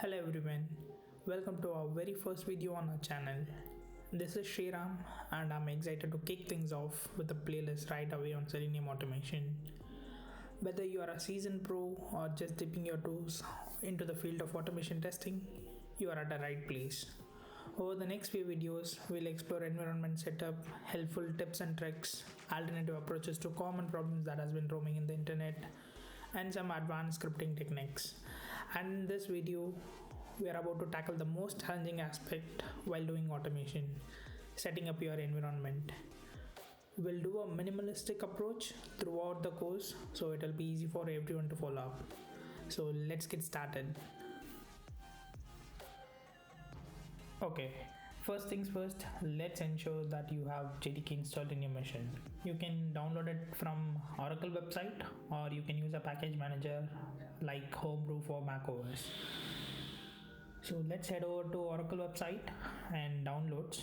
Hello everyone, welcome to our very first video on our channel. This is Shriram and I'm excited to kick things off with a playlist right away on Selenium automation. Whether you are a seasoned pro or just dipping your toes into the field of automation testing, you are at the right place. Over the next few videos, we'll explore environment setup, helpful tips and tricks, alternative approaches to common problems that has been roaming in the internet, and some advanced scripting techniques. And in this video, we are about to tackle the most challenging aspect while doing automation, setting up your environment. We'll do a minimalistic approach throughout the course, so it'll be easy for everyone to follow up. So let's get started. Okay, first things first, let's ensure that you have JDK installed in your machine. You can download it from Oracle website or you can use a package manager like Homebrew for macOS. So let's head over to Oracle website and downloads.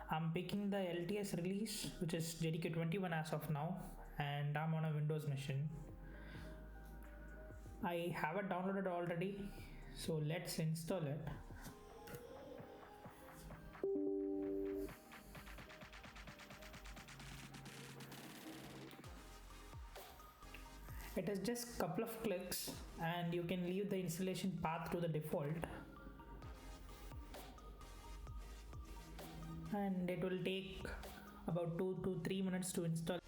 I'm picking the LTS release, which is JDK 21 as of now, and I'm on a Windows machine. I have it downloaded already, so let's install it. It is just a couple of clicks and you can leave the installation path to the default, and it will take about 2 to 3 minutes to install.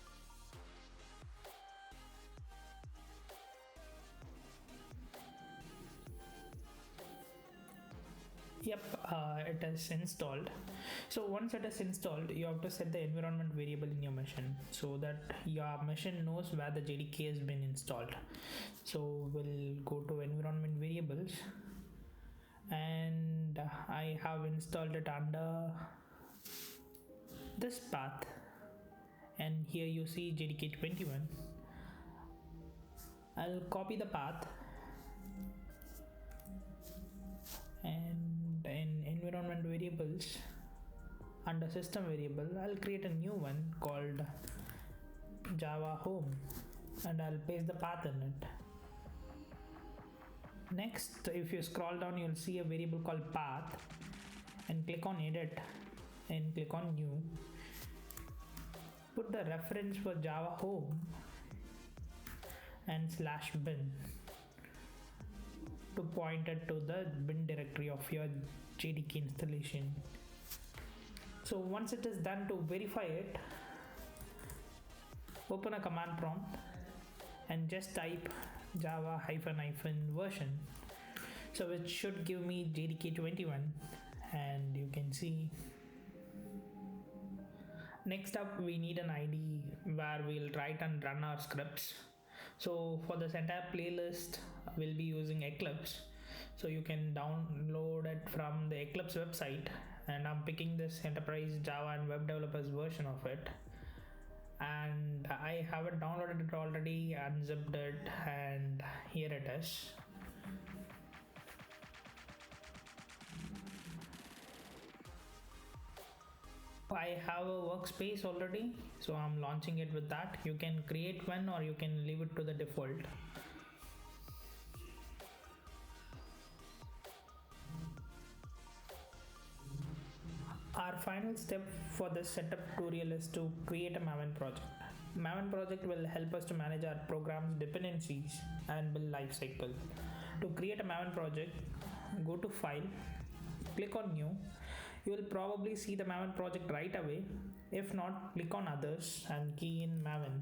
Yep, it is installed. So once it is installed, you have to set the environment variable in your machine so that your machine knows where the JDK has been installed. So we'll go to environment variables, and I have installed it under this path, and here you see JDK 21. I'll copy the path, and in environment variables under system variable, I'll create a new one called Java home, and I'll paste the path in it. Next, if you scroll down, you'll see a variable called path, and click on edit and click on new. Put the reference for Java home and /bin to point it to the bin directory of your JDK installation. So once it is done, to verify it, open a command prompt and just type java -version. So it should give me JDK 21, and you can see. Next up, we need an IDE where we'll write and run our scripts. So for this entire playlist, we'll be using Eclipse. So you can download it from the Eclipse website, and I'm picking this enterprise Java and web developers version of it. And I have it downloaded it already, unzipped it, and here it is. I have a workspace already, so I'm launching it with that. You can create one or you can leave it to the default. Our final step for this setup tutorial is to create a Maven project. Maven project will help us to manage our program's dependencies and build lifecycle. To create a Maven project, go to File, click on New. You will probably see the Maven project right away. If not, click on Others and key in Maven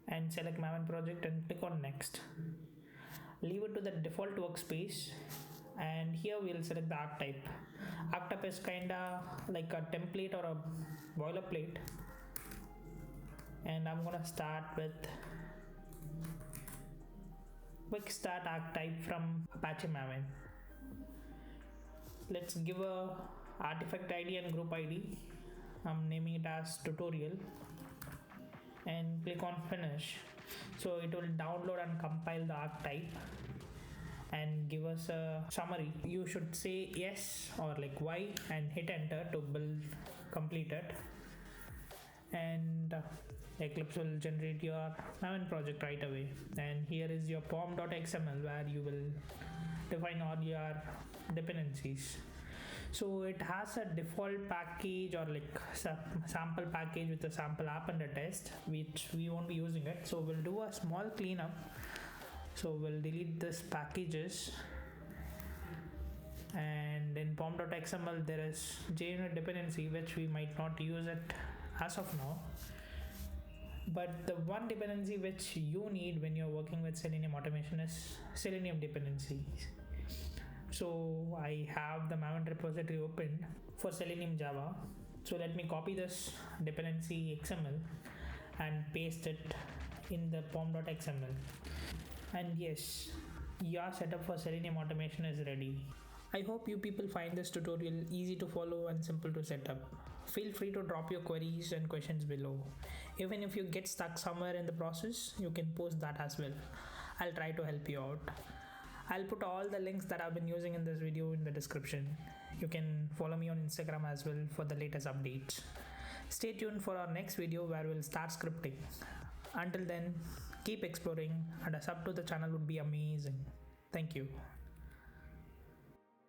and select Maven project and click on Next. Leave it to the default workspace, and here we'll select the archetype. Archetype is kinda like a template or a boilerplate, and I'm gonna start with quick start archetype from Apache Maven. Let's give a artifact ID and group ID. I'm naming it as tutorial, and click on finish. So it will download and compile the archetype and give us a summary. You should say yes or like Y and hit enter to build complete it. and Eclipse will generate your Maven project right away. And here is your pom.xml where you will define all your dependencies. So it has a default package or like sample package with a sample app and a test, which we won't be using it. So we'll do a small cleanup. So we'll delete this packages, and in pom.xml there is JUnit dependency which we might not use it as of now. But the one dependency which you need when you're working with Selenium automation is Selenium dependency. So I have the Maven repository open for Selenium Java. So let me copy this dependency XML and paste it in the pom.xml. And yes, your setup for Selenium automation is ready. I hope you people find this tutorial easy to follow and simple to set up. Feel free to drop your queries and questions below. Even if you get stuck somewhere in the process, you can post that as well. I'll try to help you out. I'll put all the links that I've been using in this video in the description. You can follow me on Instagram as well for the latest updates. Stay tuned for our next video where we'll start scripting. Until then, keep exploring, and a sub to the channel would be amazing. Thank you.